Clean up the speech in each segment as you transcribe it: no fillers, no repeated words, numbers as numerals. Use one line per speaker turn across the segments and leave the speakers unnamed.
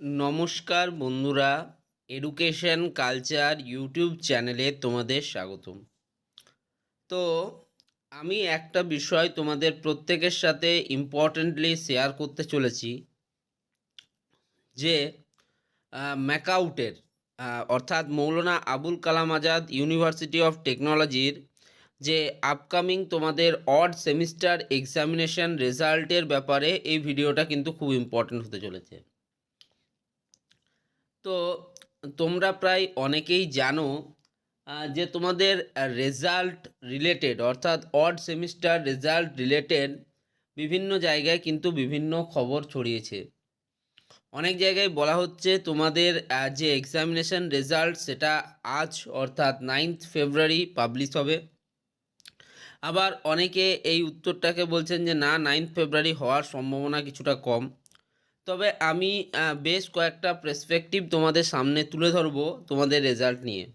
নমস্কার বন্ধুরা, education culture YouTube চ্যানেলে তোমাদের স্বাগতম। তো আমি একটা বিষয় তোমাদের প্রত্যেকের সাথে ইম্পর্টেন্টলি শেয়ার করতে চলেছি যে ম্যাকাউটের অর্থাৎ মৌলানা আবুল কালাম আজাদ ইউনিভার্সিটি অফ টেকনোলজির যে আপকামিং তোমাদের অড সেমিস্টার এক্সামিনেশন রেজাল্টের ব্যাপারে এই ভিডিওটা কিন্তু খুব ইম্পর্টেন্ট হতে চলেছে। তো তোমরা প্রায় অনেকেই জানো যে তোমাদের রেজাল্ট রিলেটেড অর্থাৎ অড সেমিস্টার রেজাল্ট রিলেটেড বিভিন্ন জায়গায় কিন্তু বিভিন্ন খবর ছড়িয়েছে। অনেক জায়গায় বলা হচ্ছে তোমাদের যে এক্সামিনেশন রেজাল্ট সেটা আজ অর্থাৎ 9th ফেব্রুয়ারি পাবলিশ হবে। আবার অনেকে এই উত্তরটাকে বলছেন যে না, 9th ফেব্রুয়ারি হওয়ার সম্ভাবনা কিছুটা কম। তবে আমি বেশ কয়েকটা পার্সপেক্টিভ তোমাদের সামনে তুলে ধরবো তোমাদের রেজাল্ট নিয়ে।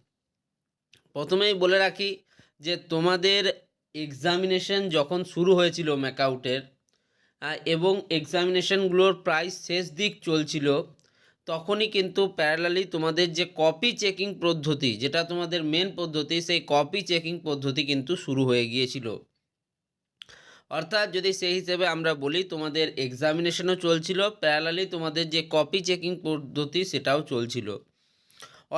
প্রথমেই বলে রাখি যে তোমাদের এক্সামিনেশন যখন শুরু হয়েছিল ম্যাকাউটের এবং এক্সামিনেশনগুলোর প্রায় শেষ দিক চলছিল, তখনই কিন্তু প্যারালালি তোমাদের যে কপি চেকিং পদ্ধতি, যেটা তোমাদের মেন পদ্ধতি, সেই কপি চেকিং পদ্ধতি কিন্তু শুরু হয়ে গিয়েছিল। অর্থাৎ যদি সেই হিসেবে আমরা বলি, তোমাদের এক্সামিনেশনও চলছিল, প্যারালালি তোমাদের যে কপি চেকিং পদ্ধতি সেটাও চলছিল।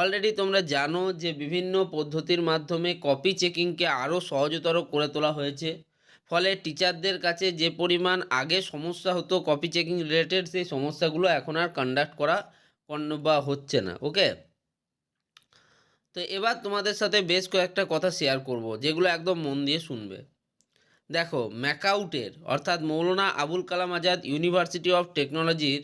অলরেডি তোমরা জানো যে বিভিন্ন পদ্ধতির মাধ্যমে কপি চেকিংকে আরও সহজতর করে তোলা হয়েছে। ফলে টিচারদের কাছে যে পরিমাণ আগে সমস্যা হতো কপি চেকিং রিলেটেড, সেই সমস্যাগুলো এখন আর কন্ডাক্ট করা বা হচ্ছে না। ওকে, তো এবার তোমাদের সাথে বেশ কয়েকটা কথা শেয়ার করব, যেগুলো একদম মন দিয়ে শুনবে। দেখো, ম্যাকাউটের অর্থাৎ মৌলানা আবুল কালাম আজাদ ইউনিভার্সিটি অফ টেকনোলজির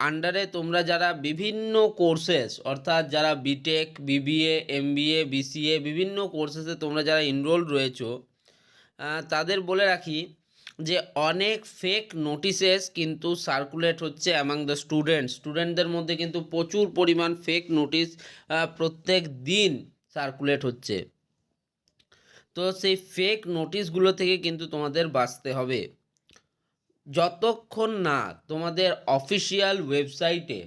আন্ডারে তোমরা যারা বিভিন্ন কোর্সেস অর্থাৎ যারা বিটেক, বিবিএ, এমবিএ, বিসিএ বিভিন্ন কোর্সেসে তোমরা যারা এনরোল রয়েছো, তাদের বলে রাখি যে অনেক ফেক নোটিশেস কিন্তু সার্কুলেট হচ্ছে অ্যামাং দ্য স্টুডেন্টদের মধ্যে কিন্তু প্রচুর পরিমাণ ফেক নোটিশ প্রত্যেক দিন সার্কুলেট হচ্ছে। তো সেই ফেক নোটিশগুলো থেকে কিন্তু তোমাদের বাঁচতে হবে। যতক্ষণ না তোমাদের অফিসিয়াল ওয়েবসাইটে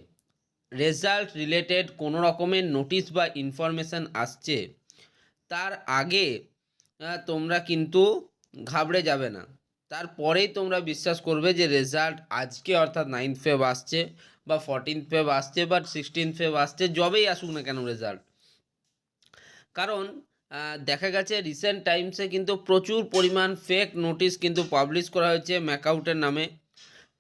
রেজাল্ট রিলেটেড কোনো রকমের নোটিশ বা ইনফরমেশান আসছে, তার আগে তোমরা কিন্তু ঘাবড়ে যাবে না। তারপরেই তোমরা বিশ্বাস করবে যে রেজাল্ট আজকে অর্থাৎ 9th ফেব আসছে বা 14th ফেব আসছে বা 16th ফেব আসছে, যবেই আসুক না কেন রেজাল্ট। কারণ দেখা গেছে রিসেন্ট টাইমসে কিন্তু প্রচুর পরিমাণ ফেক নোটিশ কিন্তু পাবলিশ করা হয়েছে ম্যাকাউটের নামে।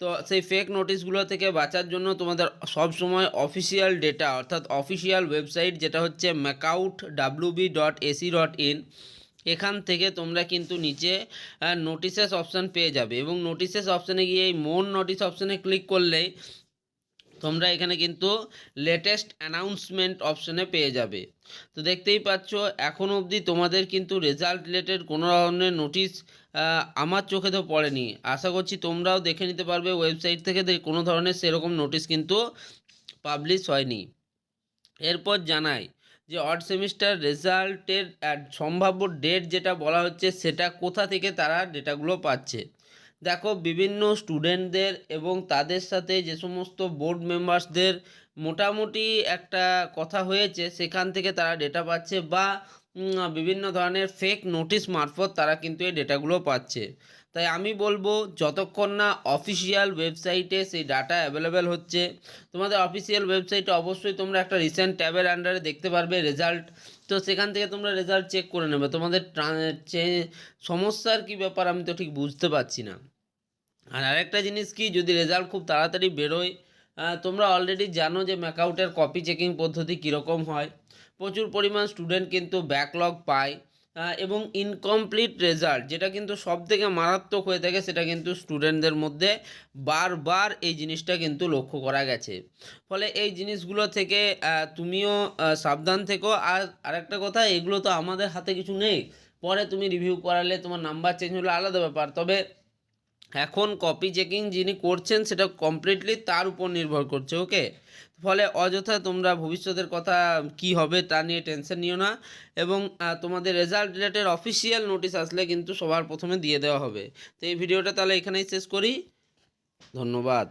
তো সেই ফেক নোটিশগুলো থেকে বাঁচার জন্য তোমাদের সবসময় অফিসিয়াল ডেটা অর্থাৎ অফিসিয়াল ওয়েবসাইট যেটা হচ্ছে macautwb.ac.in, এখান থেকে তোমরা কিন্তু নিচে নোটিশেস অপশান পেয়ে যাবে এবং নোটিশেস অপশানে গিয়ে এই মোর নোটিশ অপশানে ক্লিক করলেই তোমরা এখানে কিন্তু লেটেস্ট অ্যানাউন্সমেন্ট অপশানে পেয়ে যাবে। তো দেখতেই পাচ্ছ এখন অবধি তোমাদের কিন্তু রেজাল্ট রিলেটেড কোনো ধরনের নোটিশ আমার চোখে তো পড়েনি। আশা করছি তোমরাও দেখে নিতে পারবে ওয়েবসাইট থেকে, কোনো ধরনের সেরকম নোটিশ কিন্তু পাবলিশ হয়নি। এরপর জানাই যে অড সেমিস্টার রেজাল্টের সম্ভাব্য ডেট যেটা বলা হচ্ছে, সেটা কোথা থেকে তারা ডেটাগুলো পাচ্ছে। দেখো, বিভিন্ন স্টুডেন্টদের এবং তাদের সাথে যে সমস্ত বোর্ড মেম্বার্সদের মোটামুটি একটা কথা হয়েছে, সেখান থেকে তারা ডেটা পাচ্ছে বা বিভিন্ন ধরনের ফেক নোটিশ মারফত তারা কিন্তু এই ডেটাগুলো পাচ্ছে। তাই আমি বলবো, যতক্ষণ না অফিসিয়াল ওয়েবসাইটে সেই ডাটা অ্যাভেলেবেল হচ্ছে, তোমাদের অফিসিয়াল ওয়েবসাইটে অবশ্যই তোমরা একটা রিসেন্ট ট্যাবের আন্ডারে দেখতে পারবে রেজাল্ট। তো সেখান থেকে তোমরা রেজাল্ট চেক করে নেবে। তোমাদের সমস্যার কি ব্যাপার আমি তো ঠিক বুঝতে পারছি না। আর আরেকটা জিনিস কি, যদি রেজাল্ট খুব তাড়াতাড়ি বেরোয়, তোমরা অলরেডি জানো যে ম্যাকাউটের কপি চেকিং পদ্ধতি কীরকম হয়। প্রচুর পরিমাণ স্টুডেন্ট কিন্তু ব্যাকলগ পায় এবং ইনকমপ্লিট রেজাল্ট, যেটা কিন্তু সবথেকে মারাত্মক হয়ে থাকে, সেটা কিন্তু স্টুডেন্টদের মধ্যে বারবার এই জিনিসটা কিন্তু লক্ষ্য করা গেছে। ফলে এই জিনিসগুলো থেকে তুমিও সাবধান থেকো। আর আরেকটা কথা, এগুলো তো আমাদের হাতে কিছু নেই। পরে তুমি রিভিউ করালে তোমার নাম্বার চেঞ্জ হলে আলাদা ব্যাপার। তবে এখন কপি চেকিং যিনি করছেন সেটা কমপ্লিটলি তার উপর নির্ভর করছে। ওকে, ফলে অযথা তোমরা ভবিষ্যতের কথা কি হবে তা নিয়ে টেনশন নিও না এবং তোমাদের রেজাল্ট রিলেটেড অফিসিয়াল নোটিশ আসলে কিন্তু সবার প্রথমে দিয়ে দেওয়া হবে। তো এই ভিডিওটা তাহলে এখানেই শেষ করি। ধন্যবাদ।